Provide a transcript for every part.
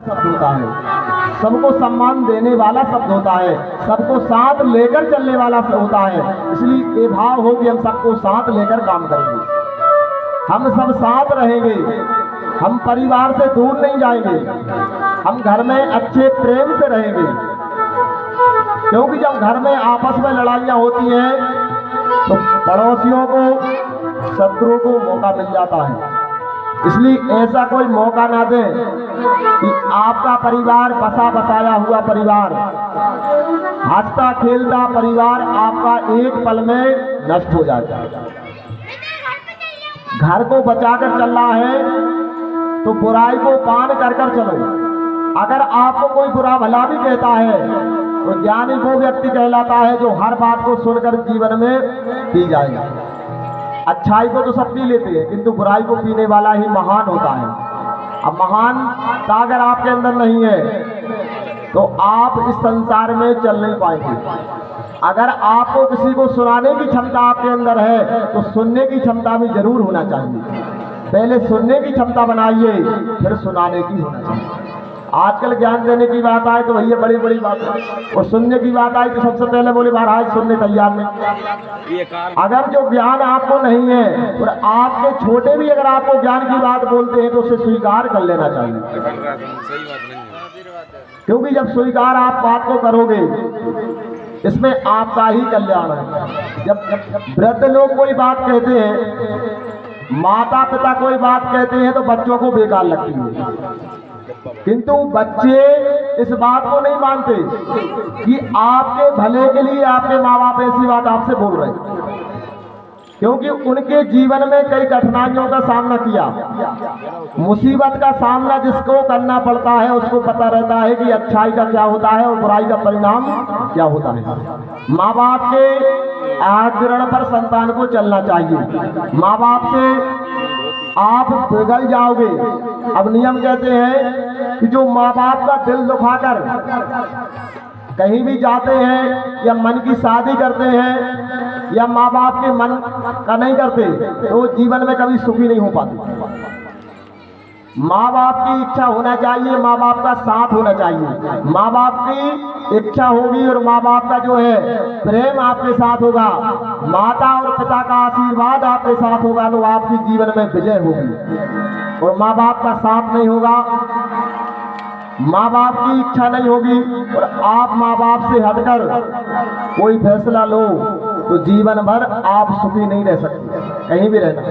शब्द होता है, सबको सम्मान देने वाला शब्द होता है, सबको साथ लेकर चलने वाला होता है। इसलिए ये भाव हो कि हम सबको साथ लेकर काम करेंगे, हम सब साथ रहेंगे, हम परिवार से दूर नहीं जाएंगे, हम घर में अच्छे प्रेम से रहेंगे। क्योंकि जब घर में आपस में लड़ाइयाँ होती हैं तो पड़ोसियों को, शत्रुओं को मौका मिल जाता है। इसलिए ऐसा कोई मौका ना दे कि आपका परिवार, बसा बसाया हुआ परिवार, हंसता खेलता परिवार आपका एक पल में नष्ट हो जाता है। घर को बचाकर चलना है तो बुराई को पान कर कर चलो। अगर आपको कोई बुरा भला भी कहता है तो ज्ञानी वो व्यक्ति कहलाता है जो हर बात को सुनकर जीवन में पी जाएगा। अच्छाई को तो सब पी लेते हैं, किंतु बुराई को पीने वाला ही महान होता है। अब महानता अगर आपके अंदर नहीं है तो आप इस संसार में चल नहीं पाएंगे। अगर आपको किसी को सुनाने की क्षमता आपके अंदर है तो सुनने की क्षमता भी जरूर होना चाहिए। पहले सुनने की क्षमता बनाइए, फिर सुनाने की होना चाहिए। आजकल ज्ञान देने की बात आए तो भैया बड़ी बड़ी बात है, और सुनने की बात आई तो सबसे पहले बोले महाराज सुनने तैयार नहीं। अगर जो ज्ञान आपको नहीं है और आपके छोटे भी अगर आपको ज्ञान की बात बोलते हैं तो उसे स्वीकार कर लेना चाहिए। क्योंकि जब स्वीकार आप बात को करोगे इसमें आपका ही कल्याण है। जब वृद्ध लोग कोई बात कहते हैं, माता पिता कोई बात कहते हैं तो बच्चों को बेकार लगती है, किंतु बच्चे इस बात को नहीं मानते कि आपके भले के लिए आपके माँ बाप ऐसी बात आपसे बोल रहे हैं। क्योंकि उनके जीवन में कई कठिनाइयों का सामना किया, मुसीबत का सामना जिसको करना पड़ता है उसको पता रहता है कि अच्छाई का क्या होता है और बुराई का परिणाम क्या होता है। माँ बाप के आचरण पर संतान को चलना चाहिए। माँ बाप से आप पिघल जाओगे। अब नियम कहते हैं कि जो माँ बाप का दिल दुखाकर कहीं भी जाते हैं या मन की शादी करते हैं या माँ बाप के मन का नहीं करते तो जीवन में कभी सुखी नहीं हो पाते। माँ बाप की इच्छा होना चाहिए, माँ बाप का साथ होना चाहिए। माँ बाप की इच्छा होगी और माँ बाप का जो है प्रेम आपके साथ होगा, माता और पिता का आशीर्वाद आपके साथ होगा तो आपकी जीवन में विजय होगी। और माँ बाप का साथ नहीं होगा, माँ बाप की इच्छा नहीं होगी और आप माँ बाप से हटकर कोई फैसला लो तो जीवन भर आप सुखी नहीं रह सकते, कहीं भी रहना।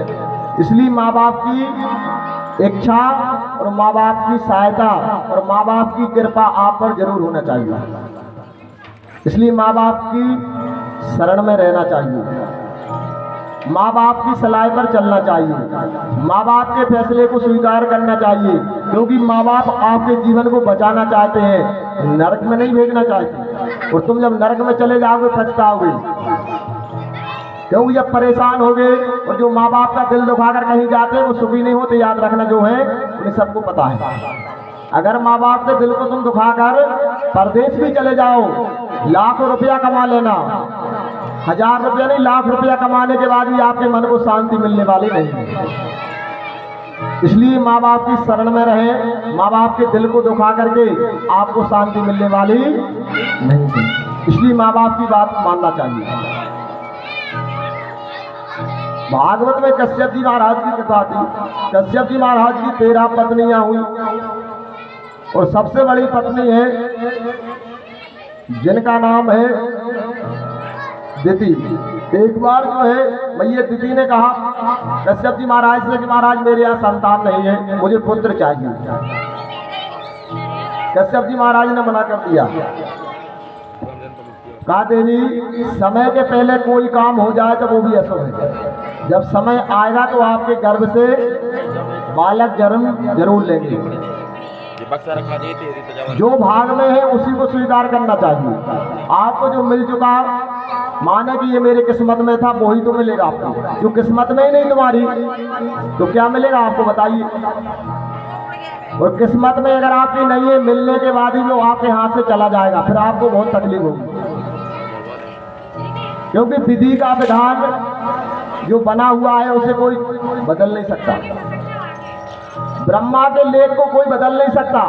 इसलिए माँ बाप की इच्छा और माँ बाप की सहायता और माँ बाप की कृपा आप पर जरूर होना चाहिए। इसलिए माँ बाप की शरण में रहना चाहिए, माँ बाप की सलाह पर चलना चाहिए, माँ बाप के फैसले को स्वीकार करना चाहिए। क्योंकि माँ बाप आपके जीवन को बचाना चाहते हैं, नरक में नहीं भेजना चाहते। और तुम जब नरक में चले जाओगे पछताओगे, क्योंकि जब परेशान हो गए और जो माँ बाप का दिल दुखाकर कहीं जाते हैं वो सुखी नहीं होते। याद रखना जो है उन्हें सबको पता है। अगर माँ बाप के दिल को तुम दुखाकर परदेश भी चले जाओ, लाखों रुपया कमा लेना, 1000 रुपया नहीं लाख रुपया कमाने के बाद भी आपके मन को शांति मिलने वाली नहीं है। इसलिए माँ बाप की शरण में रहे, माँ बाप के दिल को दुखा करके आपको शांति मिलने वाली नहीं है। इसलिए माँ बाप की बात मानना चाहिए। भागवत में कश्यप जी महाराज की कथा थी। कश्यप जी महाराज की 13 पत्नियां हुई और सबसे बड़ी पत्नी है जिनका नाम है दिति। एक बार जो है भैया दिति ने कहा कश्यप जी महाराज से कि महाराज मेरे यहाँ संतान नहीं है, मुझे पुत्र चाहिए। कश्यप जी महाराज ने मना कर दिया। कहा देवी समय के पहले कोई काम हो जाए तो वो भी अशुभ है। जब समय आएगा तो आपके गर्भ से बालक जन्म जरूर लेंगे। जो भाग में है उसी को स्वीकार करना चाहिए। आपको जो मिल चुका माने कि ये मेरे किस्मत में था वही तो मिलेगा आपको। जो किस्मत में ही नहीं तुम्हारी तो क्या मिलेगा आपको बताइए। और किस्मत में अगर आपकी नहीं है, मिलने के बाद ही वो आपके हाथ से चला जाएगा, फिर आपको बहुत तकलीफ होगी। क्योंकि विधि का विधान जो बना हुआ है उसे कोई बदल नहीं सकता। ब्रह्मा के लेख को कोई बदल नहीं सकता,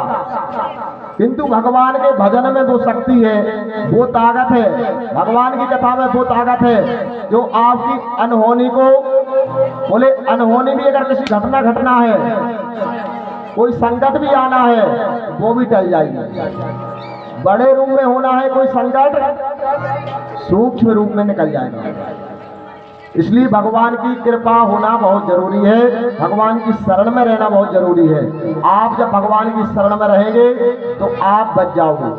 किंतु भगवान के भजन में वो शक्ति है, वो ताकत है, भगवान की कथा में वो ताकत है जो आपकी अनहोनी को, बोले अनहोनी भी अगर किसी घटना है, कोई संकट भी आना है वो भी टल जाएगी। बड़े रूप में होना है कोई संकट, सूक्ष्म रूप में निकल जाएगा। इसलिए भगवान की कृपा होना बहुत जरूरी है, भगवान की शरण में रहना बहुत जरूरी है। आप जब भगवान की शरण में रहेंगे तो आप बच जाओगे।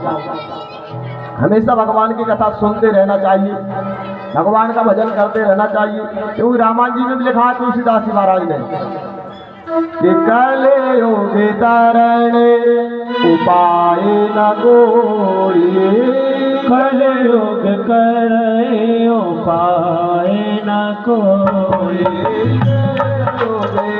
हमेशा भगवान की कथा सुनते रहना चाहिए, भगवान का भजन करते रहना चाहिए, क्योंकि रामायण जी में भी लिखा है तुलसीदास जी महाराज ने कि कलयुग तरण उपाय न कोई, कलयुग करे उपाय न कोई।